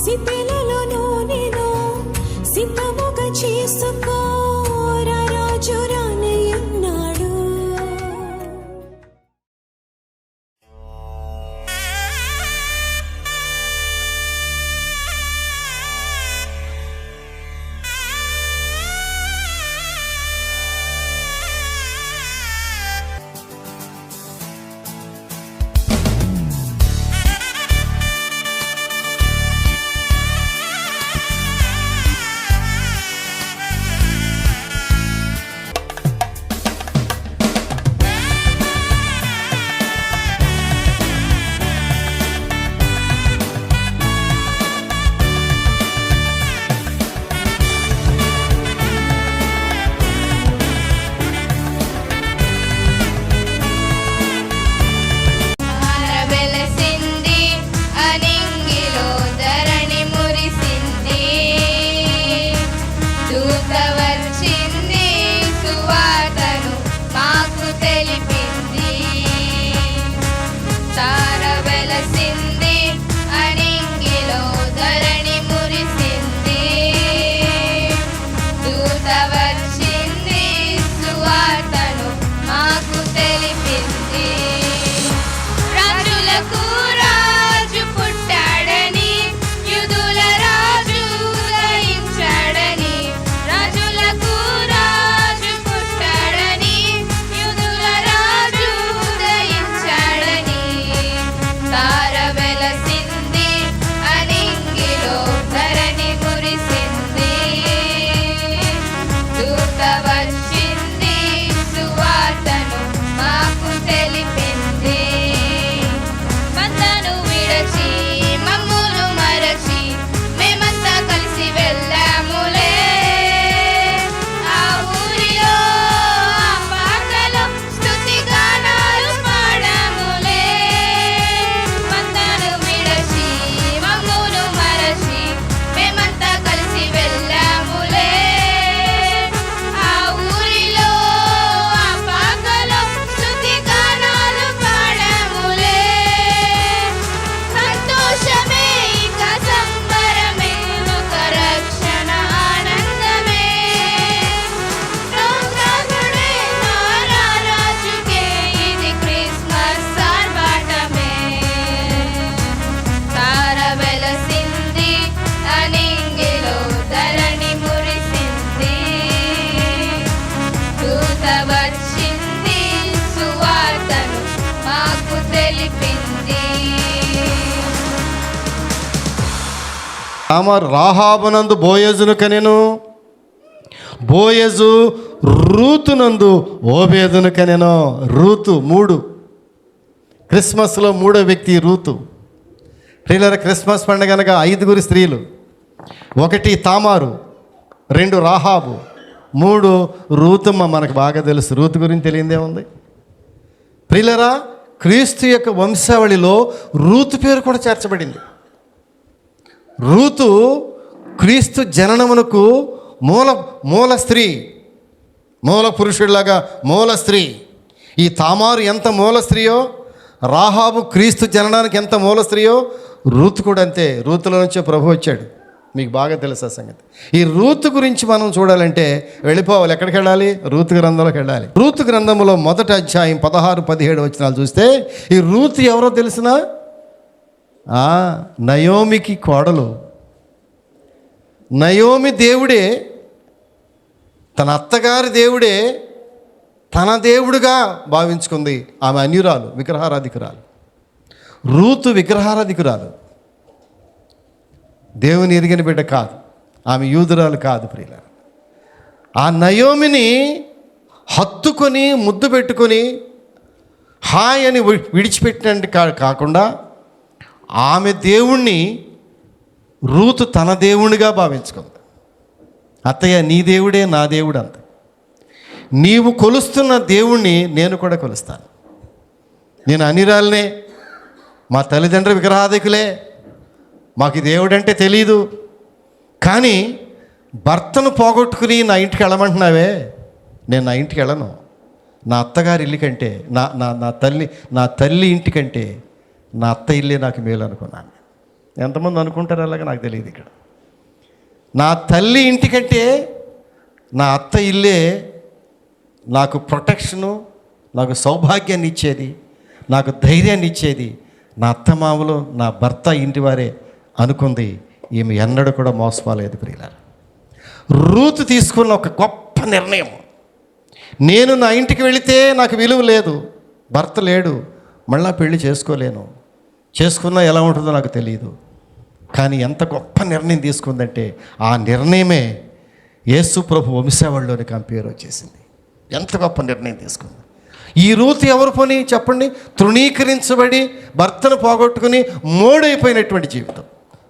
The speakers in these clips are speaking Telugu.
సిద్ధెలలో నేను సిద్ధముగా చేసుకో రాజు రానయ్యున్నాడు. రాహాబునందు బోయజును కనెను, బోయజు రూతునందు ఓబేదును కనెను. రూతు 3. క్రిస్మస్లో 3వ వ్యక్తి రూతు. ప్రియులారా, క్రిస్మస్ పండుగ అనగా 5 స్త్రీలు. 1 తామారు, 2 రాహాబు, 3 రూతమ్మ. మనకు బాగా తెలుసు, రూతు గురించి తెలియదే ఉంది. ప్రియులారా, క్రీస్తు యొక్క వంశావళిలో రూతు పేరు కూడా చేర్చబడింది. రూతు క్రీస్తు జననమునకు మూల స్త్రీ, మూల పురుషుడిలాగా మూల స్త్రీ. ఈ తామారు ఎంత మూల స్త్రీయో, రాహాబు క్రీస్తు జననానికి ఎంత మూల స్త్రీయో, రూతు కూడా అంతే. రూతులో నుంచే ప్రభు వచ్చాడు. మీకు బాగా తెలుసు ఆ సంగతి. ఈ రూతు గురించి మనం చూడాలంటే వెళ్ళిపోవాలి. ఎక్కడికి వెళ్ళాలి? రూతు గ్రంథంలోకి వెళ్ళాలి. రూతు గ్రంథంలో 1వ అధ్యాయం 16-17 వచనాలు చూస్తే ఈ రూతు ఎవరో తెలిసినా నయోమికి కోడలు. నయోమి దేవుడే, తన అత్తగారి దేవుడే తన దేవుడుగా భావించుకుంది. ఆమె అన్యురాలు, విగ్రహారాధికురాలు. రూతు విగ్రహారాధికురాలు, దేవుని ఎరిగిన బిడ్డ కాదు. ఆమె యూదురాలు కాదు. ప్రియులారా, ఆ నయోమిని హత్తుకొని ముద్దు పెట్టుకొని హాయ్ అని విడిచిపెట్టినట్టు కాకుండా ఆమె దేవుణ్ణి రూతు తన దేవునిగా భావించుకుంది. అత్తయ్య, నీ దేవుడే నా దేవుడు అంత. నీవు కొలుస్తున్న దేవుణ్ణి నేను కూడా కొలుస్తాను. నేను అనిరాలనే, మా తల్లిదండ్రులు విగ్రహాధికులే, మాకు దేవుడు అంటే తెలీదు. కానీ భర్తను పోగొట్టుకుని నా ఇంటికి వెళ్ళమంటున్నావే, నేను నా ఇంటికి వెళ్ళను. నా అత్తగారి ఇల్లు కంటే, నా తల్లి ఇంటికంటే నా అత్త ఇల్లే నాకు మేలు అనుకున్నాను. ఎంతమంది అనుకుంటారు అలాగా నాకు తెలియదు. ఇక్కడ నా తల్లి ఇంటికంటే నా అత్త ఇల్లే నాకు ప్రొటెక్షను, నాకు సౌభాగ్యాన్ని ఇచ్చేది, నాకు ధైర్యాన్ని ఇచ్చేది నా అత్తమామలు, నా భర్త ఇంటి వారే అనుకుంది. ఈమె ఎన్నడూ కూడా మోసపోలేదు ప్రియులారా. రూతు తీసుకున్న ఒక గొప్ప నిర్ణయం. నేను నా ఇంటికి వెళితే నాకు విలువ లేదు, భర్త లేడు, మళ్ళా పెళ్లి చేసుకోలేను, చేసుకున్నా ఎలా ఉంటుందో నాకు తెలియదు. కానీ ఎంత గొప్ప నిర్ణయం తీసుకుందంటే ఆ నిర్ణయమే యేసు ప్రభు వంశావళిలోనికి పేరు వచ్చేసింది. ఎంత గొప్ప నిర్ణయం తీసుకుంది. ఈ రూతు ఎవరు పని చెప్పండి? తృణీకరించబడి భర్తను పోగొట్టుకుని మోడైపోయినటువంటి జీవితం.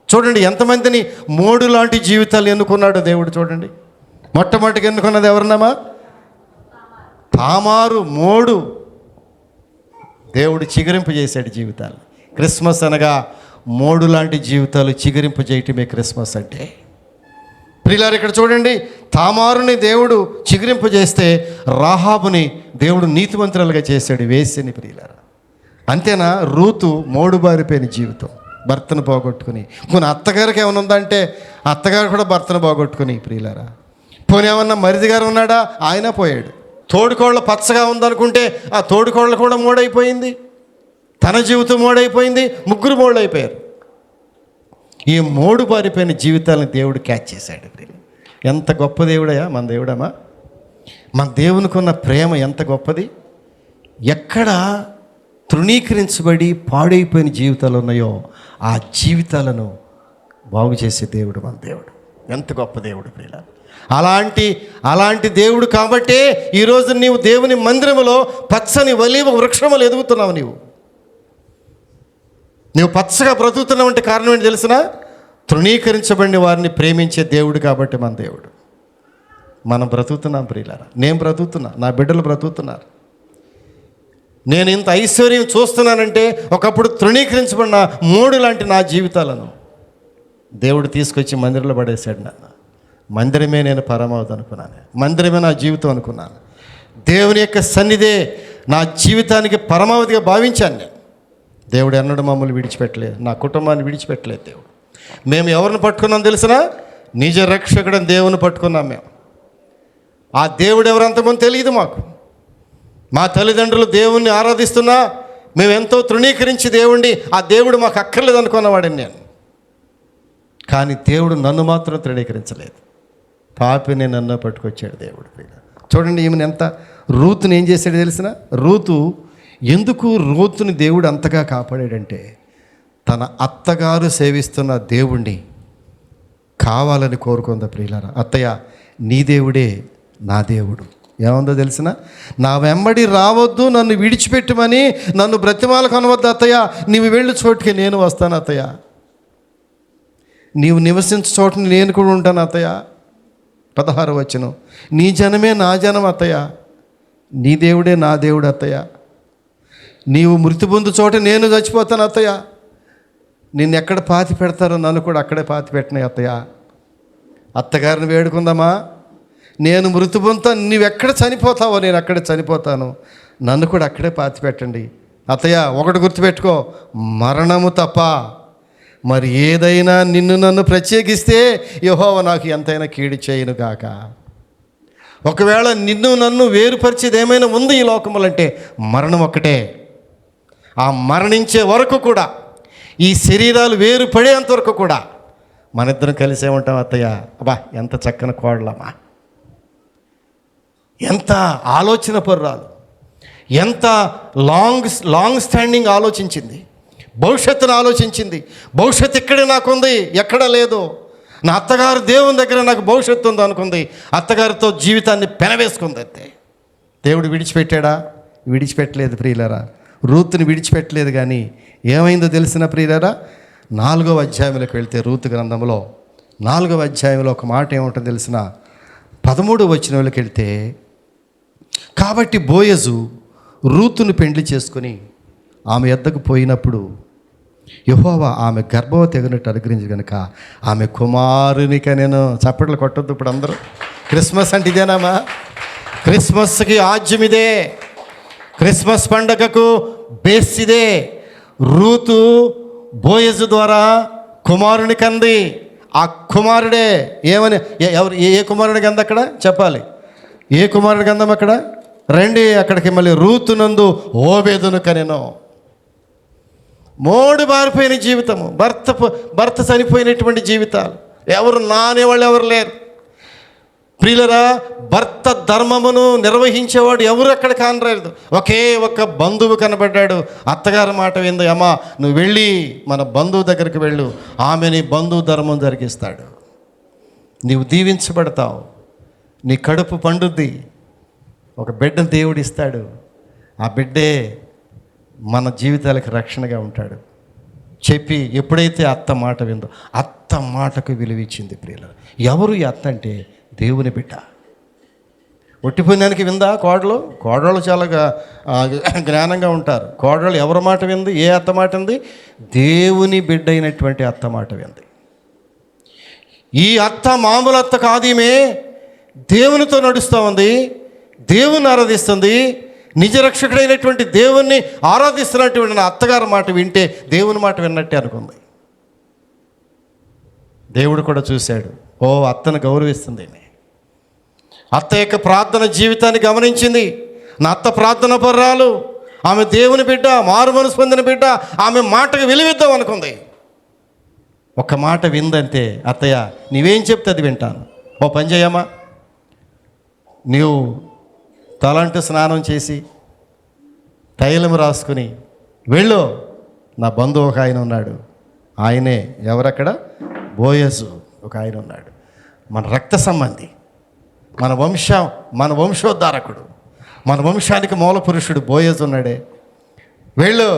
చూడండి ఎంతమందిని మోడు లాంటి జీవితాలు ఎన్నుకున్నాడు దేవుడు. చూడండి, మొట్టమొదటిగా ఎన్నుకున్నది ఎవరినమ్మా? తామారు మోడు. దేవుడు చిగురింపు చేశాడు జీవితాలు. క్రిస్మస్ అనగా మోడు లాంటి జీవితాలు చిగురింపు చేయటమే క్రిస్మస్ అంటే. ప్రియులారు ఇక్కడ చూడండి, తామారుని దేవుడు చిగురింపు చేస్తే రాహాబుని దేవుడు నీతిమంతురాలుగా చేశాడు వేసిని. ప్రియులారా అంతేనా? రూతు మోడు బారిపోయిన జీవితం, భర్తను పోగొట్టుకుని. కొన్ని అత్తగారికి ఏమైనా ఉందంటే అత్తగారు కూడా భర్తను పోగొట్టుకుని. ప్రియులారా పోనీ ఏమన్నా మరిది గారు ఉన్నాడా? ఆయన పోయాడు. తోడుకోళ్ళ పచ్చగా ఉందనుకుంటే ఆ తోడుకోళ్ళ కూడా మోడైపోయింది, తన జీవితం మోడైపోయింది, ముగ్గురు మోడైపోయారు. ఈ మోడు పారిపోయిన జీవితాలను దేవుడు క్యాచ్ చేశాడు. ఎంత గొప్ప దేవుడయా మన దేవుడమ్మా! మన దేవునికి ఉన్న ప్రేమ ఎంత గొప్పది. ఎక్కడ తృణీకరించబడి పాడైపోయిన జీవితాలు ఉన్నాయో ఆ జీవితాలను బాగు చేసే దేవుడు మన దేవుడు. ఎంత గొప్ప దేవుడు ప్రియుల. అలాంటి దేవుడు కాబట్టే ఈరోజు నీవు దేవుని మందిరములో పచ్చని ఒలీవ వృక్షములు ఎదుగుతున్నావు. నీవు పచ్చగా బ్రతుకుతున్నావు అంటే కారణం ఏంటి తెలిసినా? తృణీకరించబడిన వారిని ప్రేమించే దేవుడు కాబట్టి మన దేవుడు. మనం బ్రతుకుతున్నాం ప్రియులారా. నేను బ్రతుకుతున్నా, నా బిడ్డలు బ్రతుకుతున్నారు. నేను ఇంత ఐశ్వర్యం చూస్తున్నానంటే ఒకప్పుడు తృణీకరించబడిన మోడు లాంటి నా జీవితాలను దేవుడు తీసుకొచ్చి మందిరంలో పడేశాడు. నన్ను మందిరమే నేను పరమావధి అనుకున్నాను, మందిరమే నా జీవితం అనుకున్నాను. దేవుని యొక్క సన్నిధే నా జీవితానికి పరమావధిగా భావించాను నేను. దేవుడు ఎన్నడూ మమ్మల్ని విడిచిపెట్టలేదు, నా కుటుంబాన్ని విడిచిపెట్టలేదు దేవుడు. మేము ఎవరిని పట్టుకున్నాం తెలిసినా? నిజ రక్షకుడని దేవుని పట్టుకున్నాం మేము. ఆ దేవుడు ఎవరంతమంది తెలియదు మాకు. మా తల్లిదండ్రులు దేవుణ్ణి ఆరాధిస్తున్నా మేము ఎంతో తృణీకరించి దేవుణ్ణి, ఆ దేవుడు మాకు అక్కర్లేదు అనుకున్నవాడిని నేను. కానీ దేవుడు నన్ను మాత్రం తృణీకరించలేదు, పాపిని నన్ను పట్టుకొచ్చాడు దేవుడు. చూడండి ఈమెను ఎంత, రూతుని ఏం చేశాడు తెలిసిన? ఎందుకు రూతుని దేవుడు అంతగా కాపాడాడంటే తన అత్తగారు సేవిస్తున్న దేవుణ్ణి కావాలని కోరుకుందా ప్రియులారా. అత్తయ్య నీ దేవుడే నా దేవుడు. ఏముందో తెలిసిన? నా వెంబడి రావద్దు, నన్ను విడిచిపెట్టమని నన్ను బ్రతిమాలకు అనవద్దు అత్తయ్య, నీవు వెళ్ళు చోటుకి నేను వస్తాను అత్తయ్య, నీవు నివసించే చోటుని నేను కూడా ఉంటాను అత్తయ్య. 16వ వచనం, నీ జనమే నా జనం అత్తయ్య, నీ దేవుడే నా దేవుడు అత్తయ్య, నీవు మృతి పొందు చోట నేను చచ్చిపోతాను అత్తయ్య, నిన్ను ఎక్కడ పాతి పెడతారో నన్ను కూడా అక్కడే పాతి పెట్టినాయి అత్తయ్య. అత్తగారిని వేడుకుందామా, నేను మృతి పొందుతాను, నీవెక్కడ చనిపోతావో నేను అక్కడే చనిపోతాను, నన్ను కూడా అక్కడే పాతి పెట్టండి అత్తయ్య. ఒకటి గుర్తుపెట్టుకో, మరణము తప్ప మరి ఏదైనా నిన్ను నన్ను ప్రత్యేకిస్తే యెహోవా నాకు ఎంతైనా కీడు చేయను గాక. ఒకవేళ నిన్ను నన్ను వేరుపరిచేది ఏమైనా ఉంది ఈ లోకములు అంటే మరణం ఒక్కటే. ఆ మరణించే వరకు కూడా, ఈ శరీరాలు వేరు పడేంత వరకు కూడా మన ఇద్దరం కలిసే ఉంటాం అత్తయ్య. అబ్బా ఎంత చక్కని కోడలమ్మా, ఎంత ఆలోచన పర్రాలు, ఎంత లాంగ్ స్టాండింగ్ ఆలోచించింది, భవిష్యత్తును ఆలోచించింది. భవిష్యత్తు ఇక్కడే నాకుంది, ఎక్కడ లేదు. నా అత్తగారు దేవుని దగ్గర నాకు భవిష్యత్తు ఉంది అనుకుంది. అత్తగారితో జీవితాన్ని పెనవేసుకుంది. అంతే. దేవుడు విడిచిపెట్టాడా? విడిచిపెట్టలేదు ప్రియులారా. రూతుని విడిచిపెట్టలేదు. కానీ ఏమైందో తెలిసిన ప్రియులారా, 4వ అధ్యాయంలోకి వెళ్తే రూతు గ్రంథంలో 4వ అధ్యాయంలో ఒక మాట ఏముంటుందో తెలిసిన? 13వ వచనంలోకి వెళ్తే, కాబట్టి బోయజు రూతును పెండ్లి చేసుకొని ఆమె యొద్దకు పోయినప్పుడు యెహోవా ఆమె గర్భవతి ఎగినట్టు అనుగ్రహించి కనుక ఆమె కుమారునిక నేను. చప్పట్లు కొట్టొద్దు ఇప్పుడు అందరూ. క్రిస్మస్ అంటే ఇదేనామా? క్రిస్మస్కి ఆజ్యం ఇదే, క్రిస్మస్ పండగకు బేస్ ఇదే. రూతు బోయజు ద్వారా కుమారుని కంది. ఆ కుమారుడే ఏమని ఎవరు ఏ కుమారుడి కంద అక్కడ చెప్పాలి? ఏ కుమారుడి గంధం అక్కడ? రండి అక్కడికి. మళ్ళీ రూతునందు ఓబేదును కనెను. మోడు బారిపోయిన జీవితము, భర్త చనిపోయినటువంటి జీవితాలు, ఎవరు నానేవాళ్ళు ఎవరు లేరు. ప్రియులరా, భర్త ధర్మమును నిర్వహించేవాడు ఎవరు అక్కడ కానరాలేదు. ఒకే ఒక్క బంధువు కనబడ్డాడు. అత్తగారి మాట వింది, అమ్మా నువ్వు వెళ్ళి మన బంధువు దగ్గరికి వెళ్ళు, ఆమె నీ బంధువు ధర్మం జరిగిస్తాడు, నీవు దీవించబడతావు, నీ కడుపు పండుద్ది, ఒక బిడ్డను దేవుడు ఇస్తాడు, ఆ బిడ్డే మన జీవితాలకు రక్షణగా ఉంటాడు చెప్పి ఎప్పుడైతే అత్త మాట విందో, అత్త మాటకు విలువిచ్చింది. ప్రియుల, ఎవరు ఈ అత్త అంటే దేవుని బిడ్డ. ఒట్టిపోయినానికి విందా కోడలు? కోడళ్ళు చాలా జ్ఞానంగా ఉంటారు. కోడళ్ళు ఎవరి మాట వింది? ఏ అత్త మాట వింది? దేవుని బిడ్డ అయినటువంటి అత్త మాట వింది. ఈ అత్త మామూలు అత్త కాదు, ఈమె దేవునితో నడుస్తూ ఉంది, దేవుని ఆరాధిస్తుంది, నిజరక్షకుడైనటువంటి దేవుణ్ణి ఆరాధిస్తున్నటువంటి నా అత్తగారి మాట వింటే దేవుని మాట విన్నట్టే అనుకుంది. దేవుడు కూడా చూశాడు, ఓ అత్తను గౌరవిస్తుంది. అత్త యొక్క ప్రార్థన జీవితాన్ని గమనించింది. నా అత్త ప్రార్థన పర్రాలు, ఆమె దేవుని బిడ్డ, మారు మనసు పొందిన బిడ్డ, ఆమె మాటకు విలువిద్దాం అనుకుంది. ఒక మాట విందంతే, అత్తయ్య నీవేం చెప్తే అది వింటాను, ఓ పని చేయమ్మా, నీవు తలంటు స్నానం చేసి తైలం రాసుకుని వెళ్ళు, నా బంధువు ఒక ఆయన ఉన్నాడు, ఆయనే ఎవరక్కడ? బోయజు ఒక ఆయన ఉన్నాడు, మన రక్త సంబంధి, మన వంశోద్ధారకుడు, మన వంశానికి మూల పురుషుడు బోయజు ఉన్నాడే, వెళ్ళు,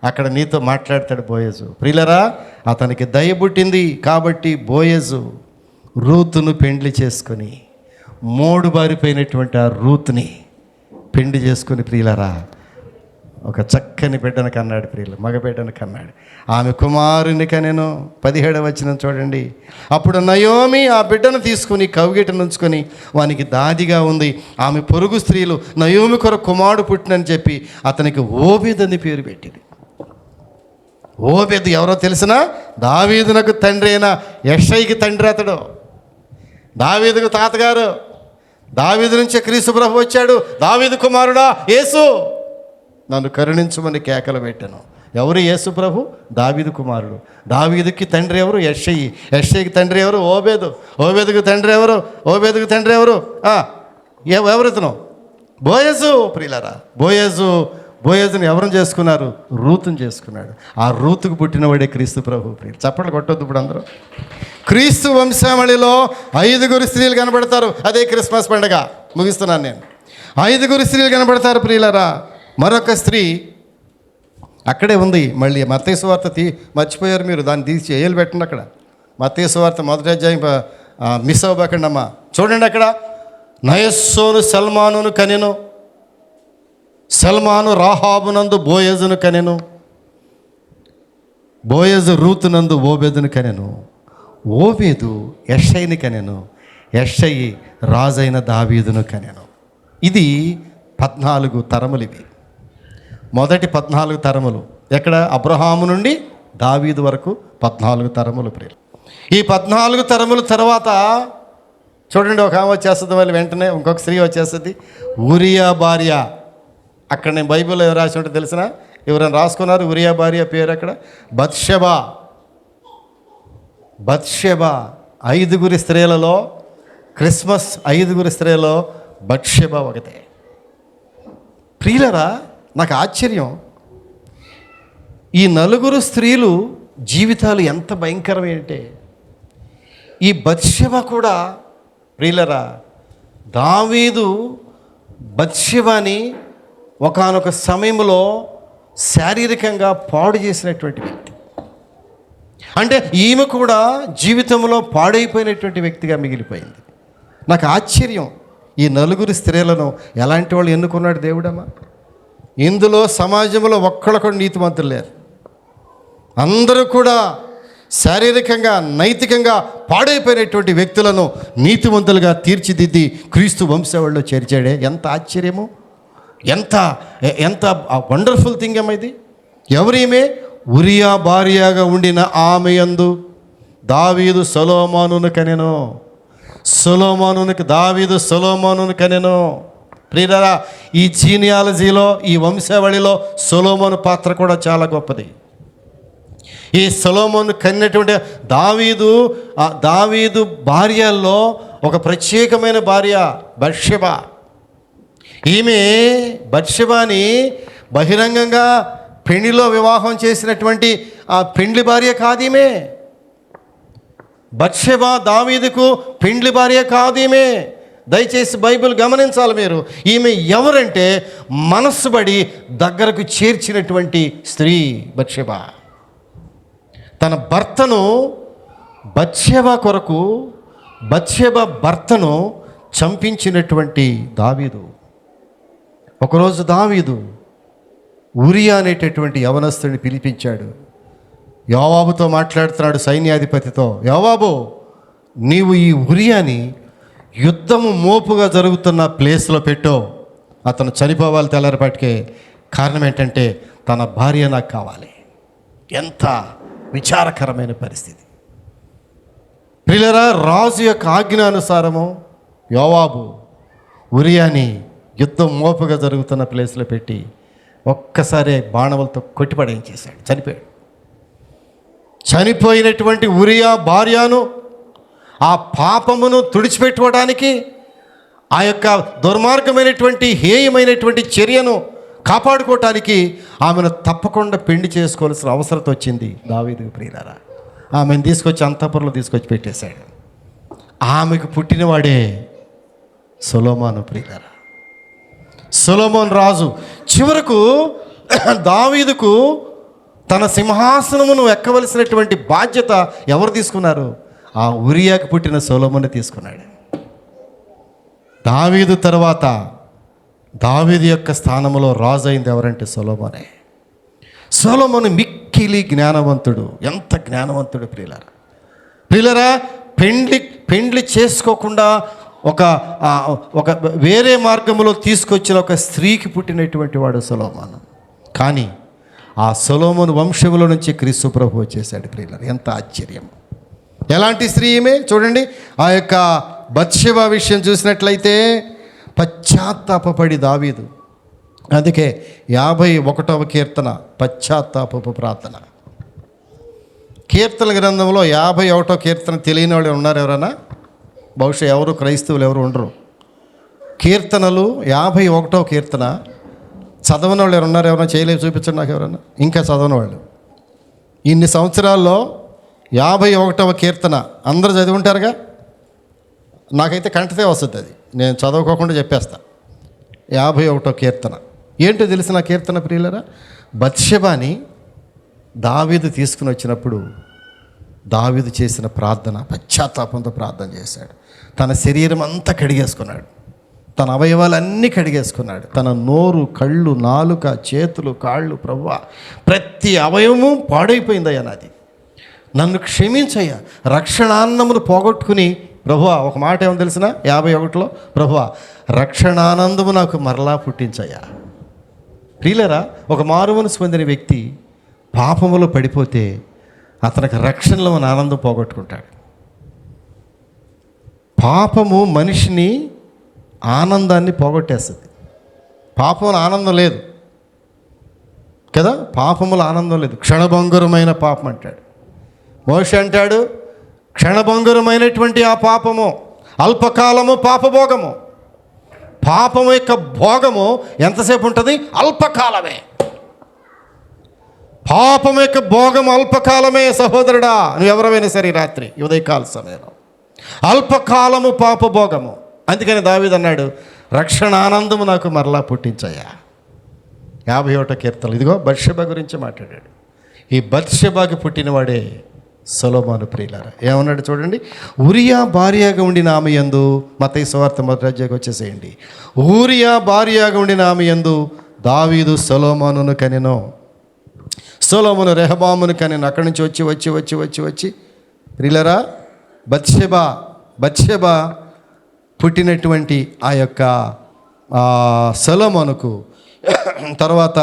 అక్కడ నీతో మాట్లాడతాడు బోయజు. ప్రియులరా, అతనికి దయ పుట్టింది కాబట్టి బోయజు రూతును పెండ్లి చేసుకొని, మోడు బారిపోయినటువంటి ఆ రూతుని పెండి చేసుకుని ప్రియులరా ఒక చక్కని బిడ్డను కన్నాడు. ప్రియులు మగ బిడ్డను కన్నాడు. ఆమె కుమారుని కనెను. 17వ వచనం చూడండి. అప్పుడు నయోమి ఆ బిడ్డను తీసుకుని కవిగిట నుంచుకొని వానికి దాదిగా ఉంది. ఆమె పొరుగు స్త్రీలు నయోమి కొరకు కుమారుడు పుట్టినని చెప్పి అతనికి ఓబేదు అని పేరు పెట్టింది. ఓబేదు ఎవరో తెలిసినా? దావీదునకు తండ్రి అయిన యెషయికి తండ్రి అతడు. దావీదుకు తాతగారు. దావీదు నుంచే క్రీస్తు ప్రభు వచ్చాడు. దావీదు కుమారుడా యేసు, నన్ను కరుణించమని కేకలు పెట్టాను. ఎవరు యేసు ప్రభు? దావీదు కుమారుడు. దావీదుకి తండ్రి ఎవరు? యెషయి. యెషయికి తండ్రి ఎవరు? ఓబేదు. ఓబేదుకు తండ్రి ఎవరు? ఓబేదుకు తండ్రి ఎవరు? ఎవరు ఇతను? బోయజు. ప్రియులారా, బోయజుని ఎవరిని చేసుకున్నారు? రూతుని చేసుకున్నాడు. ఆ రూతుకు పుట్టినవాడే క్రీస్తు ప్రభు. ప్రియులు చప్పట్లు కొట్టొద్దు ఇప్పుడు అందరూ. క్రీస్తు వంశావళిలో 5 స్త్రీలు కనబడతారు. అదే క్రిస్మస్ పండుగ. ముగిస్తున్నాను నేను. 5 స్త్రీలు కనబడతారు ప్రియులారా. మరొక స్త్రీ అక్కడే ఉంది. మళ్ళీ మత్తయి సువార్త మర్చిపోయారు మీరు, దాన్ని తీసి ఏలు పెట్టండి. అక్కడ మత్తయి సువార్త 1వ అధ్యాయం మిస్ అవ్వకండి అమ్మా. చూడండి అక్కడ, నయస్సోను సల్మానును కనెను, సల్మాను రాహాబునందు బోయజును కనెను, బోయజు రూతునందు ఓబేదును కనెను, ఓబేదు యెషయిని కనెను, యెషయి రాజైన దావీదును కనెను. ఇది 14 తరములు. ఇవి మొదటి 14 తరములు. ఎక్కడ? అబ్రహాము నుండి దావీదు వరకు 14 తరములు. ప్రియులు, ఈ 14 తరముల తర్వాత చూడండి, ఒక ఆమె వచ్చేస్తుంది, మళ్ళీ వెంటనే ఇంకొక స్త్రీ వచ్చేస్తుంది, ఉరియా భార్య. అక్కడ నేను బైబిల్లో ఎవరు రాసి ఉంటే తెలిసిన? ఎవరైనా రాసుకున్నారు ఉరియా భార్య పేరు? అక్కడ బత్షెబా. 5 స్త్రీలలో క్రిస్మస్ 5 స్త్రీలలో బత్షెబా ఒకటే. ప్రియులరా, నాకు ఆశ్చర్యం, ఈ 4 స్త్రీలు జీవితాలు ఎంత భయంకరమేంటే, ఈ బత్షెబా కూడా ప్రియులరా, దావీదు బత్షెబాని ఒకానొక సమయంలో శారీరకంగా పాడు చేసినటువంటి వ్యక్తి. అంటే ఈమె కూడా జీవితంలో పాడైపోయినటువంటి వ్యక్తిగా మిగిలిపోయింది. నాకు ఆశ్చర్యం, ఈ 4 స్త్రీలను ఎలాంటి వాళ్ళు ఎన్నుకున్నాడు దేవుడమ్మా? ఇందులో సమాజంలో ఒక్కళ్ళు కూడా నీతిమంతులు లేరు. అందరూ కూడా శారీరకంగా నైతికంగా పాడైపోయినటువంటి వ్యక్తులను నీతిమంతులుగా తీర్చిదిద్ది క్రీస్తు వంశావళిలో చేర్చాడే. ఎంత ఆశ్చర్యము, ఎంత వండర్ఫుల్ థింగ్ ఏమో ఇది. ఎవరేమే? ఉరియా భార్యగా ఉండిన ఆమె యందు దావీదు సొలొమోనును కనెను. దావీదు సొలొమోనును కనెను. ప్రియులారా, ఈ జీనియాలజీలో, ఈ వంశావళిలో సొలొమోను పాత్ర కూడా చాలా గొప్పది. ఈ సొలొమోను కన్నటువంటి దావీదు భార్యల్లో ఒక ప్రత్యేకమైన భార్య బత్షెబ. ఈమె బత్షెబాని బహిరంగంగా పెళ్లిలో వివాహం చేసినటువంటి ఆ పెండ్లి భార్య కాదు ఈమె. బత్షెబ దావీదుకు పెండ్లి భార్య కాదు ఈమె. దయచేసి బైబిల్ గమనించాలి మీరు. ఈమె ఎవరంటే మనస్సుబడి దగ్గరకు చేర్చినటువంటి స్త్రీ బత్షెబ. తన భర్తను బత్షెబ భర్తను చంపించినటువంటి దావీదు. ఒకరోజు దావీదు ఊరియా అనేటటువంటి యవనస్తుడిని పిలిపించాడు. యోవాబుతో మాట్లాడుతున్నాడు, సైన్యాధిపతితో. యోవాబు, నీవు ఈ ఊరియాని యుద్ధము మోపుగా జరుగుతున్న ప్లేస్లో పెట్టో, అతను చనిపోవాలి తెల్లారిపాటికే. కారణం ఏంటంటే తన భార్య నాకు కావాలి. ఎంత విచారకరమైన పరిస్థితి. ప్రియులారా, రాజు యొక్క ఆజ్ఞానుసారము యోవాబు ఊరియాని యుద్ధం మోపుగా జరుగుతున్న ప్లేస్లో పెట్టి ఒక్కసారి బాణములతో కొట్టిపడేయించేశాడు. చనిపోయాడు. చనిపోయినటువంటి ఊరియా భార్యను ఆ పాపమును తుడిచిపెట్టుకోవడానికి, ఆ యొక్క దుర్మార్గమైనటువంటి హేయమైనటువంటి చర్యను కాపాడుకోవటానికి ఆమెను తప్పకుండా పెళ్లి చేసుకోవాల్సిన అవసరం వచ్చింది దావీదుకు. ప్రియులారా, ఆమెను తీసుకొచ్చి అంతఃపురంలో తీసుకొచ్చి పెట్టేశాడు. ఆమెకు పుట్టినవాడే సొలొమోను. ప్రియులారా, సొలొమోను రాజు చివరకు దావీదుకు తన సింహాసనమును ఎక్కవలసినటువంటి బాధ్యత ఎవరు తీసుకున్నారు? ఆ ఊరియాకు పుట్టిన సొలొమోను తీసుకున్నాడు. దావీదు తర్వాత దావీదు యొక్క స్థానంలో రాజు అయింది ఎవరంటే సొలొమోనే. సొలొమోను మిక్కిలి జ్ఞానవంతుడు. ఎంత జ్ఞానవంతుడు ప్రియులారా. పెండ్లి చేసుకోకుండా ఒక వేరే మార్గంలో తీసుకొచ్చిన ఒక స్త్రీకి పుట్టినటువంటి వాడు సొలొమోను. కానీ ఆ సొలొమోను వంశములో నుంచి క్రీస్తు ప్రభువు వచ్చేసాడు. ప్రియులారా, ఎంత ఆశ్చర్యం! ఎలాంటి స్త్రీ ఈమె చూడండి. ఆ యొక్క బత్షెబ విషయం చూసినట్లయితే పశ్చాత్తాపపడి దావీదు, అందుకే 51వ కీర్తన పశ్చాత్తాపపు ప్రార్థన. కీర్తన గ్రంథంలో 51వ కీర్తన తెలియని వాళ్ళు ఉన్నారు ఎవరైనా? బహుశా ఎవరు క్రైస్తవులు ఎవరు ఉండరు. కీర్తనలు 51వ కీర్తన చదవని వాళ్ళు ఎవరున్నారు? ఎవరైనా చేయలేదు చూపించండి నాకు ఎవరైనా. ఇంకా చదవని వాళ్ళు ఇన్ని సంవత్సరాల్లో 51వ కీర్తన అందరూ చదివి నాకైతే కంటతే వస్తుంది. అది నేను చదవుకోకుండా చెప్పేస్తా. 51వ కీర్తన ఏంటో తెలిసిన కీర్తన ప్రియులరా? బత్షెబాని దావీదు తీసుకుని వచ్చినప్పుడు దావీదు చేసిన ప్రార్థన, పశ్చాత్తాపంతో ప్రార్థన చేశాడు. తన శరీరం అంతా కడిగేసుకున్నాడు. తన అవయవాలన్నీ కడిగేసుకున్నాడు. తన నోరు, కళ్ళు, నాలుక, చేతులు, కాళ్ళు, ప్రభువా ప్రతి అవయవము పాడైపోయిందయ్యా నాది, నన్ను క్షమించయ్యా. రక్షణాన్నమును పోగొట్టుకుని ప్రభువా, ఒక మాట ఏమో తెలిసిన 51లో, ప్రభువా రక్షణానందము నాకు మరలా పుట్టించయ్యా. ప్రియులరా, ఒక మారుమనసు పొందిన వ్యక్తి పాపములో పడిపోతే అతనికి రక్షణలో ఉన్న ఆనందం పోగొట్టుకుంటాడు. పాపము మనిషిని ఆనందాన్ని పోగొట్టేస్తుంది. పాపంలో ఆనందం లేదు కదా, పాపములో ఆనందం లేదు. క్షణభంగురమైన పాపం అంటాడు మోషే. అంటాడు క్షణభంగురమైనటువంటి ఆ పాపము, అల్పకాలము పాపభోగము. పాపము యొక్క భోగము ఎంతసేపు ఉంటుంది? అల్పకాలమే. పాపం యొక్క భోగం అల్పకాలమే. సహోదరుడా, నువ్వెవరైనా సరే రాత్రి ఉదయకాల సమయంలో అల్పకాలము పాపభోగము. అందుకని దావీదు అన్నాడు, రక్షణానందము నాకు మరలా పుట్టించయ్యా. 51వ కీర్తన. ఇదిగో బత్షెబ గురించి మాట్లాడాడు. ఈ బత్షెబాకి పుట్టినవాడే సొలొమోను. ప్రియులారా, ఏమన్నాడు చూడండి. ఊరియా భార్యగా ఉండిన ఆమె యందు, మత్తయి సువార్త 1వ అధ్యాయానికి వచ్చేసేయండి. ఊరియా భార్యగా ఉండిన ఆమె యందు దావీదు సొలొమోనును కనెను. సొలొమోను రెహబామును కనెను. అక్కడి నుంచి వచ్చి వచ్చి వచ్చి వచ్చి వచ్చి ప్రియులారా, బత్షెబ పుట్టినటువంటి ఆ యొక్క సొలొమోనుకు తర్వాత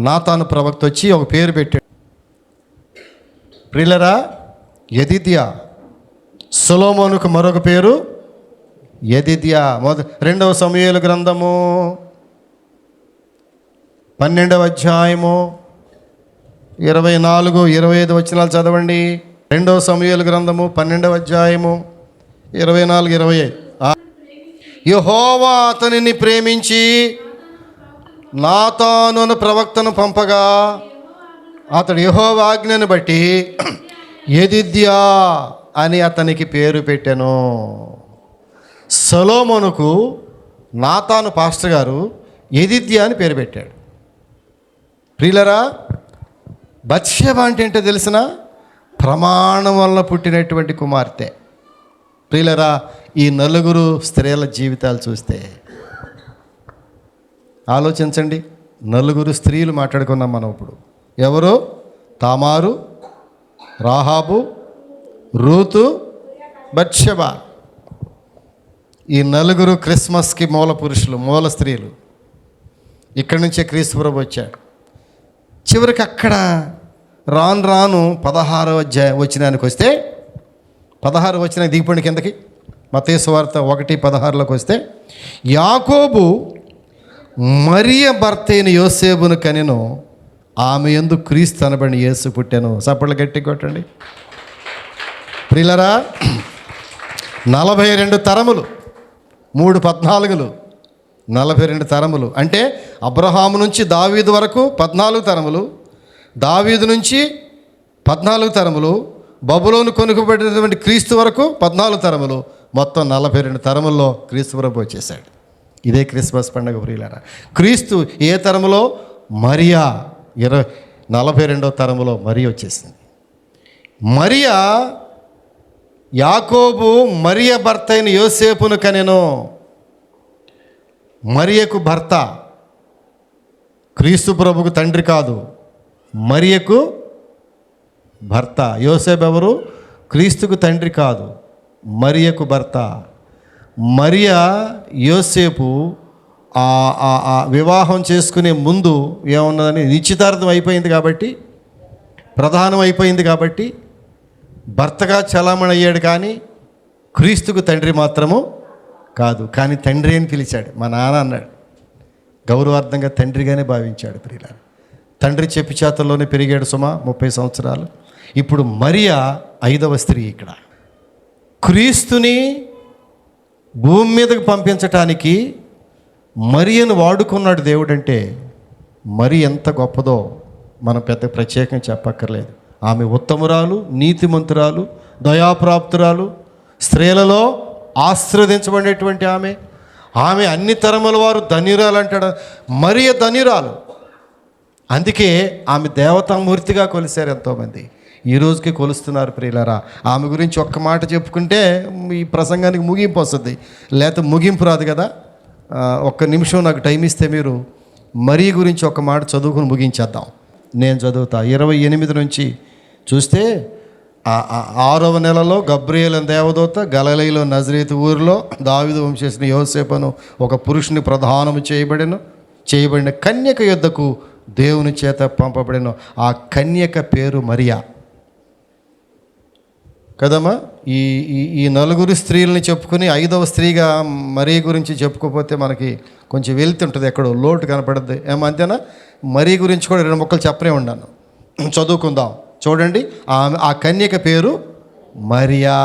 నాతాను ప్రవక్త వచ్చి ఒక పేరు పెట్టాడు. ప్రియులరా, యెదిద్యా. సొలొమోనుకు మరొక పేరు యెదిద్యా. 2 సమూయేలు గ్రంథము 12వ అధ్యాయము 24-25 వచనాలు చదవండి. 2 సమూయేలు గ్రంథము 12వ అధ్యాయము 24-25. యెహోవా అతనిని ప్రేమించి నాతాను అను ప్రవక్తను పంపగా అతడు యెహోవా ఆజ్ఞను బట్టి యెదిద్యా అని అతనికి పేరు పెట్టెను. సొలొమోనుకు నాతాను పాస్టర్ గారు యెదిద్యా అని పేరు పెట్టాడు. ప్రియులరా, బత్షెబ అంటే ఏంటో తెలిసిన? ప్రమాణం వల్ల పుట్టినటువంటి కుమార్తె. ప్రియులరా, ఈ 4 స్త్రీల జీవితాలు చూస్తే ఆలోచించండి. 4 స్త్రీలు మాట్లాడుకున్నాం మనం ఇప్పుడు. ఎవరు? తామారు, రాహాబు, రూతు, బత్షెబ. ఈ 4 క్రిస్మస్కి మూల పురుషులు, మూల స్త్రీలు. ఇక్కడి నుంచే క్రీస్తు ప్రభు వచ్చాడు. చివరికి అక్కడ రాను 16వ వచనానికి వస్తే, 16 వచనానికి దిగిపోండి కిందకి. మత్తయి సువార్త 1:16లోకి వస్తే, యాకోబు మరియ భర్త అయిన యోసేపును కనెను, ఆమె యందు క్రీస్తు అనబడిన యేసు పుట్టెను. చప్పట్లు గట్టి కొట్టండి. ప్రియులరా, 42 తరములు, 3:14, 42 తరములు. అంటే అబ్రహాము నుంచి దావీదు వరకు 14 తరములు, దావీదు నుంచి 14 తరములు, బబులోను కొనుక్కుబడినటువంటి క్రీస్తు వరకు 14 తరములు, మొత్తం 42 తరముల్లో క్రీస్తు ప్రభు వచ్చేసాడు. ఇదే క్రిస్మస్ పండుగ. ప్రియులారా, క్రీస్తు ఏ తరములో? మరియా 42వ తరములో మరియ వచ్చేసింది. మరియా యాకోబు మరియ భర్త అయిన యోసేపును కనెను. మరియకు భర్త, క్రీస్తు ప్రభుకు తండ్రి కాదు, మరియకు భర్త. యోసేపు ఎవరు? క్రీస్తుకు తండ్రి కాదు, మరియకు భర్త. మరియ యోసేపు వివాహం చేసుకునే ముందు ఏమున్నదని, నిశ్చితార్థం అయిపోయింది కాబట్టి, ప్రధానం అయిపోయింది కాబట్టి భర్తగా చలామణి అయ్యాడు. కానీ క్రీస్తుకు తండ్రి మాత్రము కాదు. కానీ తండ్రి అని పిలిచాడు. మా నాన్న అన్నాడు, గౌరవార్థంగా తండ్రిగానే భావించాడు. ప్రియులారా, తండ్రి చెప్పి చేతల్లోనే పెరిగాడు సుమా 30 సంవత్సరాలు. ఇప్పుడు మరియా 5వ స్త్రీ. ఇక్కడ క్రీస్తుని భూమి మీదకు పంపించటానికి మరియను వాడుకున్నాడు దేవుడు. అంటే మరి ఎంత గొప్పదో మనం పెద్ద ప్రత్యేకంగా చెప్పక్కర్లేదు. ఆమె ఉత్తమురాలు, నీతిమంతురాలు, దయాప్రాప్తురాలు, స్త్రీలలో ఆశీర్వదించబడినటువంటి ఆమె అన్ని తరముల వారు ధన్యురాలు అంటాడు. మరియ ధన్యురాలు. అందుకే ఆమె దేవతామూర్తిగా కొలిశారు ఎంతోమంది. ఈ రోజుకి కొలుస్తున్నారు. ప్రియులారా, ఆమె గురించి ఒక్క మాట చెప్పుకుంటే ఈ ప్రసంగానికి ముగింపు వస్తుంది, లేకపోతే ముగింపు రాదు కదా. ఒక్క నిమిషం నాకు టైం ఇస్తే మీరు మరియ గురించి ఒక మాట చదువుకుని ముగించేద్దాం. నేను చదువుతా. 28 నుంచి చూస్తే, 6వ నెలలో గబ్రియేలు అనే దేవదూత గలిలయలో నజరేతు ఊరిలో దావీదు వంశస్థుని యోసేపును ఒక పురుషుని ప్రధానము చేయబడిన కన్యక యొద్దకు దేవుని చేత పంపబడిన ఆ కన్యక పేరు మరియా కదమ్మా. ఈ 4 స్త్రీలని చెప్పుకుని 5వ స్త్రీగా మరియ గురించి చెప్పుకోకపోతే మనకి కొంచెం వెళ్తుంటుంది, ఎక్కడో లోటు కనపడుద్ది. ఏమంతేనా? మరియ గురించి కూడా 2 ముక్కలు చెప్పనే ఉన్నాను, చదువుకుందాం. చూడండి, ఆ కన్యక పేరు మరియా.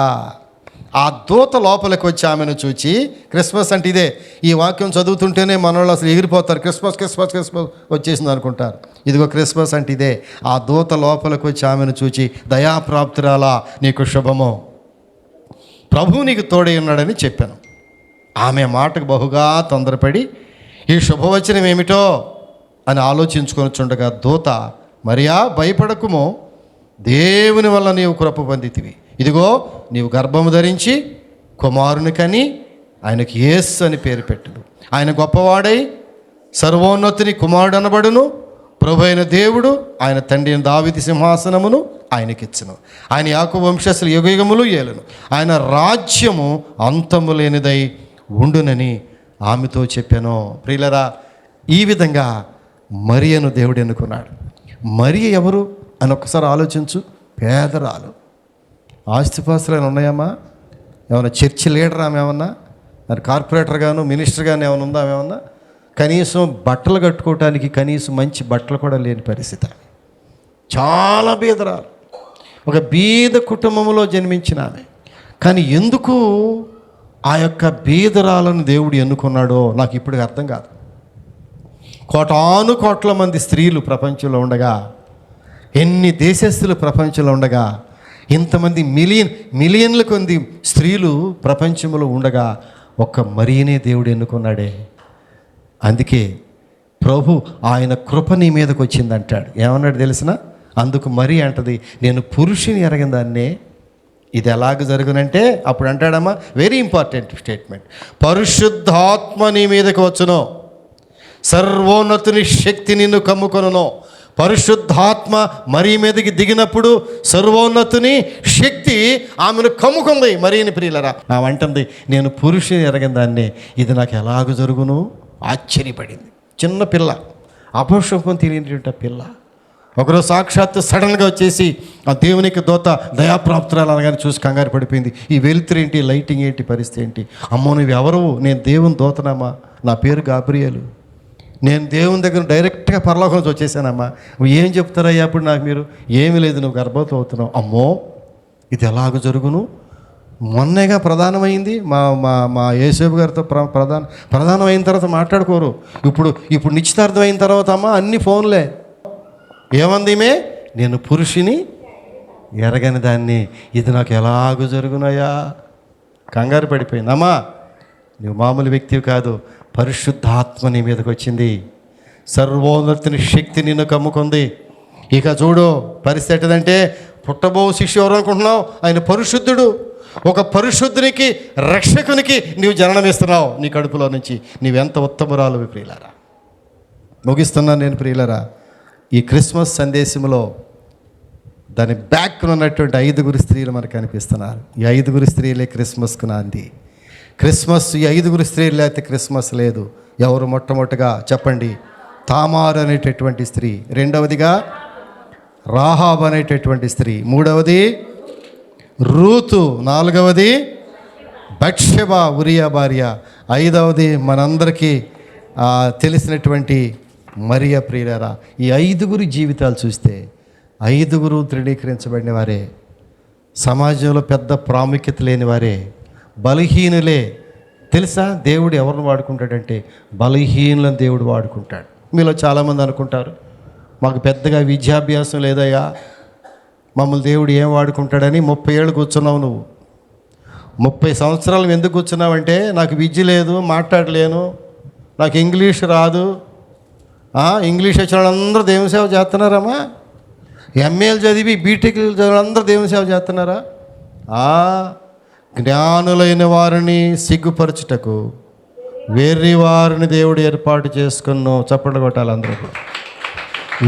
ఆ దూత లోపలికి వచ్చి ఆమెను చూచి, క్రిస్మస్ అంటే ఇదే. ఈ వాక్యం చదువుతుంటేనే మన వాళ్ళు అసలు ఎగిరిపోతారు. క్రిస్మస్ క్రిస్మస్ క్రిస్మస్ వచ్చేసింది అనుకుంటారు. ఇదిగో క్రిస్మస్ అంటే ఇదే. ఆ దూత లోపలికి వచ్చి ఆమెను చూచి, దయాప్రాప్తురాలా, నీకు శుభము, ప్రభువు నీకు తోడై ఉన్నాడని చెప్పాను. ఆమె మాటకు బహుగా తొందరపడి ఈ శుభవచనం ఏమిటో అని ఆలోచించుకొని చుండగా దూత, మరియా భయపడకుము, దేవుని వల్ల నీవు కృప పొందితివి. ఇదిగో నీవు గర్భము ధరించి కుమారుని కని ఆయనకి యేసు అని పేరు పెట్టును. ఆయన గొప్పవాడై సర్వోన్నతుని కుమారుడు అనబడును. ప్రభు అయిన దేవుడు ఆయన తండ్రి అయిన దావీదు సింహాసనమును ఆయనకిచ్చును. ఆయన యాకోబు వంశస్థులు యుగయుగములు ఏలును. ఆయన రాజ్యము అంతము లేనిదై ఉండునని ఆమెతో చెప్పాను. ప్రియులరా, ఈ విధంగా మరియను దేవుడు ఎన్నుకున్నాడు. మరియ ఎవరు అని ఒక్కసారి ఆలోచించు. పేదరాలు. ఆస్తిపాస్తులు ఏమైనా ఉన్నాయమ్మా? ఏమైనా చర్చి లీడర్ ఆమె ఏమన్నా? మరి కార్పొరేటర్ గాను మినిస్టర్ గాను ఏమైనా ఉందా? ఏమన్నా? కనీసం బట్టలు కట్టుకోవటానికి కనీసం మంచి బట్టలు కూడా లేని పరిస్థితి. చాలా బీదరాలు, ఒక బీద కుటుంబంలో జన్మించిన ఆమె. కానీ ఎందుకు ఆ యొక్క బీదరాలను దేవుడు ఎన్నుకున్నాడో నాకు ఇప్పుడు అర్థం కాదు. కోటాను మంది స్త్రీలు ప్రపంచంలో ఉండగా, ఎన్ని దేశస్తులు ప్రపంచంలో ఉండగా, ఇంతమంది మిలియన్ల కొద్ది స్త్రీలు ప్రపంచంలో ఉండగా ఒక్క మరియనే దేవుడు ఎన్నుకున్నాడే. అందుకే ప్రభు ఆయన కృప నీ మీదకి వచ్చిందంటాడు. ఏమన్నాడు తెలిసిన? అందుకు మరి అంటది, నేను పురుషుని ఎరగిన దాన్నే. ఇది ఎలాగ జరుగునంటే అప్పుడు అంటాడమ్మా, వెరీ ఇంపార్టెంట్ స్టేట్మెంట్, పరిశుద్ధాత్మ నీ మీదకి వచ్చును, సర్వోన్నతుని శక్తి నిన్ను కమ్ముకొనును. పరిశుద్ధాత్మ మరి మీదకి దిగినప్పుడు సర్వోన్నతుని శక్తి ఆమెను కమ్ముకుంది. మరీని ప్రియులరా, ఆమె అంటుంది, నేను పురుషుని ఎరగిన దాన్నే, ఇది నాకు ఎలాగ జరుగును? ఆశ్చర్యపడింది. చిన్న పిల్ల, అపశుభం తెలియనటువంటి పిల్ల ఒకరోజు సాక్షాత్తు సడన్గా వచ్చేసి ఆ దేవునికి దోత దయాప్రాప్తురాలు అనగానే చూసి కంగారు పడిపోయింది. ఈ వెలుతురు ఏంటి, లైటింగ్ ఏంటి, పరిస్థితి ఏంటి? అమ్మో నువ్వు ఎవరు? నేను దేవుని దోతనమ్మా, నా పేరు గాబ్రియేలు, నేను దేవుని దగ్గర డైరెక్ట్గా పరలోకం నుంచి వచ్చేసానమ్మా. ఏం చెప్తారయ్యా అప్పుడు నాకు మీరు? ఏమీ లేదు, నువ్వు గర్భవతి అవుతున్నావు. అమ్మో ఇది ఎలాగ జరుగును? మొన్నేగా ప్రధానమైంది. మా మా మా యేసేపు గారితో ప్రధానం అయిన తర్వాత మాట్లాడుకోరు. ఇప్పుడు నిశ్చితార్థం అయిన తర్వాత అమ్మ అన్ని ఫోన్లే. ఏమంది ఈమె? నేను పురుషుని ఎరగని దాన్ని, ఇది నాకు ఎలాగ జరుగునయా? కంగారు పడిపోయింది. అమ్మా నువ్వు మామూలు వ్యక్తివి కాదు, పరిశుద్ధాత్మ నీ మీదకి వచ్చింది, సర్వోన్నతుని శక్తి నిన్ను కమ్ముకుంది. ఇక చూడు పరిస్థితి ఎట్టదంటే, పుట్టబో శిష్యు ఎవరు అనుకుంటున్నావు? ఆయన పరిశుద్ధుడు. ఒక పరిశుద్ధునికి, రక్షకునికి నీవు జననమిస్తున్నావు నీ కడుపులో నుంచి. నీవెంత ఉత్తమురాలు ప్రియులారా. ముగిస్తున్నాను నేను ప్రియులారా. ఈ క్రిస్మస్ సందేశంలో దాని బ్యాక్ను ఉన్నటువంటి 5 స్త్రీలు మనకు కనిపిస్తున్నారు. ఈ 5 స్త్రీలే క్రిస్మస్కు నాంది. క్రిస్మస్ ఈ 5 స్త్రీలు లేకపోతే క్రిస్మస్ లేదు. ఎవరు? మొట్టమొదటిగా చెప్పండి, తామారు అనేటటువంటి స్త్రీ. రెండవదిగా రాహాబ్ అనేటటువంటి స్త్రీ. మూడవది రూతు. నాలుగవది బత్షెబా, ఉరియా భార్య. ఐదవది మనందరికీ తెలిసినటువంటి మరియ. ప్రియులారా, ఈ 5 జీవితాలు చూస్తే 5 తృణీకరించబడిన వారే, సమాజంలో పెద్ద ప్రాముఖ్యత లేని వారే, బలహీనులే. తెలుసా దేవుడు ఎవరిని వాడుకుంటాడంటే బలహీనులను దేవుడు వాడుకుంటాడు. మీలో చాలామంది అనుకుంటారు, మాకు పెద్దగా విద్యాభ్యాసం లేదయ్యా, మమ్మల్ని దేవుడు ఏం వాడుకుంటాడని. 30 ఏళ్ళు కూర్చున్నావు నువ్వు. 30 సంవత్సరాలు ఎందుకు కూర్చున్నావంటే, నాకు విద్య లేదు, మాట్లాడలేను, నాకు ఇంగ్లీష్ రాదు. ఇంగ్లీష్ వచ్చిన వాళ్ళందరూ దేవుని సేవ చేస్తున్నారమ్మా. ఎంఏలు చదివి బీటెక్ చదివి అందరూ దేవుని సేవ చేస్తున్నారా? జ్ఞానులైన వారిని సిగ్గుపరచుటకు వెర్రి వారిని దేవుడు ఏర్పాటు చేసుకున్నావు. చప్పట్లు కొట్టాలి అందరూ.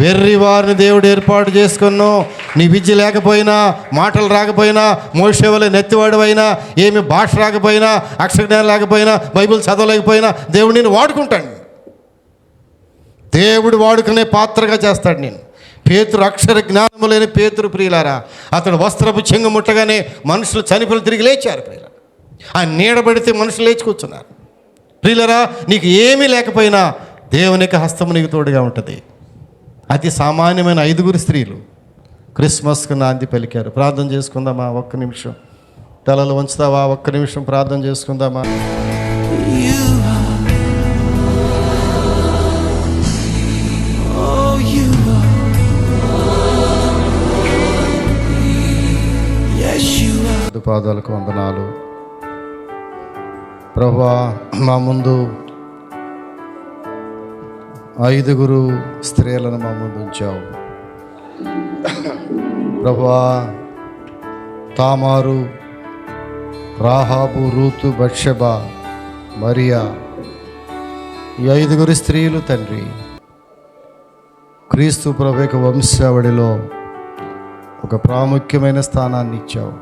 వెర్రి వారిని దేవుడు ఏర్పాటు చేసుకున్నావు. నీ విద్య లేకపోయినా, మాటలు రాకపోయినా, మోషేవలే నెత్తివాడివైనా, ఏమి భాష రాకపోయినా, అక్షరజ్ఞానం లేకపోయినా, బైబిల్ చదవలేకపోయినా దేవుడు నేను వాడుకుంటాడు. దేవుడు వాడుకునే పాత్రగా చేస్తాడు నేను. పేతురు అక్షర జ్ఞానము లేని పేతురు ప్రియులారా, అతడు వస్త్రపు చెంగు ముట్టగానే మనుషులు చనిపోయి తిరిగి లేచారు ప్రియులారా. ఆ నీడబడితే మనుషులు లేచి కూర్చున్నారు. ప్రియులారా, నీకు ఏమీ లేకపోయినా దేవునికి హస్తము నీకు తోడుగా ఉంటుంది. అతి సామాన్యమైన 5 స్త్రీలు క్రిస్మస్కు నాంది పలికారు. ప్రార్థన చేసుకుందామా? ఒక్క నిమిషం తలలు వంచుతావా? ఒక్క నిమిషం ప్రార్థన చేసుకుందామా? పాదాలకు వందనాలు ప్రభువా. మా ముందు 5 స్త్రీలను మా ముందు ఉంచావు ప్రభువా. తామారు, రాహాబు, రూతు, బత్షెబా, మరియా, ఈ 5 స్త్రీలు తండ్రి క్రీస్తు ప్రభు యొక్క వంశావళిలో ఒక ప్రాముఖ్యమైన స్థానాన్ని ఇచ్చావు.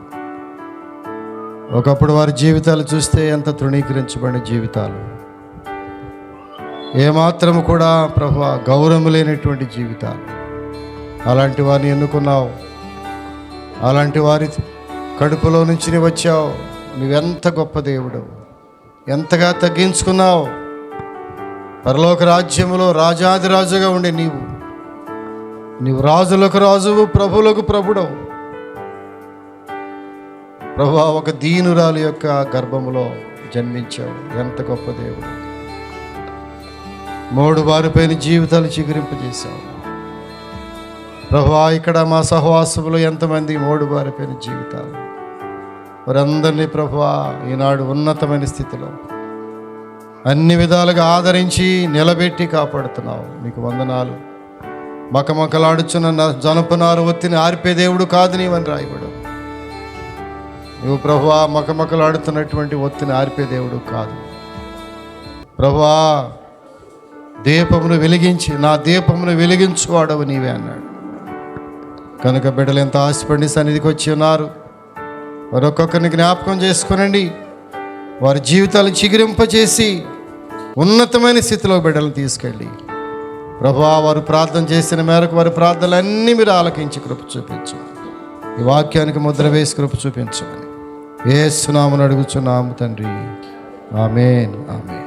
ఒకప్పుడు వారి జీవితాలు చూస్తే ఎంత తృణీకరించబడిన జీవితాలు, ఏమాత్రము కూడా ప్రభువా గౌరవం లేనటువంటి జీవితాలు. అలాంటి వారిని ఎన్నుకున్నావు. అలాంటి వారి కడుపులో నుంచి నీవు వచ్చావు. నువ్వెంత గొప్ప దేవుడు, ఎంతగా తగ్గించుకున్నావు. పరలోక రాజ్యములో రాజాదిరాజుగా ఉండే నీవు రాజులకు రాజువు, ప్రభువులకు ప్రభుడవు. ప్రభువా, ఒక దీనురాలు యొక్క గర్భములో జన్మించావు. ఎంత గొప్ప దేవుడు. 3 వారిపైన జీవితాలు చిగురింపజేశావు. ప్రభువా, ఇక్కడ మా సహవాసములో ఎంతమంది 3 వారిపైన జీవితాలు, వారందరినీ ప్రభువా ఈనాడు ఉన్నతమైన స్థితిలో అన్ని విధాలుగా ఆదరించి నిలబెట్టి కాపాడుతున్నావు. నీకు వందనాలు. మకమకలాడుచున్న జనపనారు ఒత్తిని ఆర్పే దేవుడు కాదు నీవని రాయబడు. నువ్వు ప్రభువా మకమకలాడుతున్నటువంటి ఒత్తిని ఆర్పే దేవుడు కాదు. ప్రభువా, దీపమును వెలిగించి నా దీపమును వెలిగించువాడవు నీవే అన్నాడు. కనుక బిడ్డలు ఎంత ఆశపడి సన్నిధికి వచ్చి ఉన్నారు. మరొక్కొక్కరిని జ్ఞాపకం చేసుకునండి. వారి జీవితాలు చిగురింపచేసి ఉన్నతమైన స్థితిలో బిడ్డలను తీసుకెళ్ళి ప్రభువా, వారు ప్రార్థన చేసిన మేరకు వారి ప్రార్థనలన్నీ మీరు ఆలకించి కృప చూపించు. ఈ వాక్యానికి ముద్ర వేసి కృప చూపించమని యేసు నామమున అడుగుచున్నాము తండ్రి. ఆమేన్, ఆమేన్.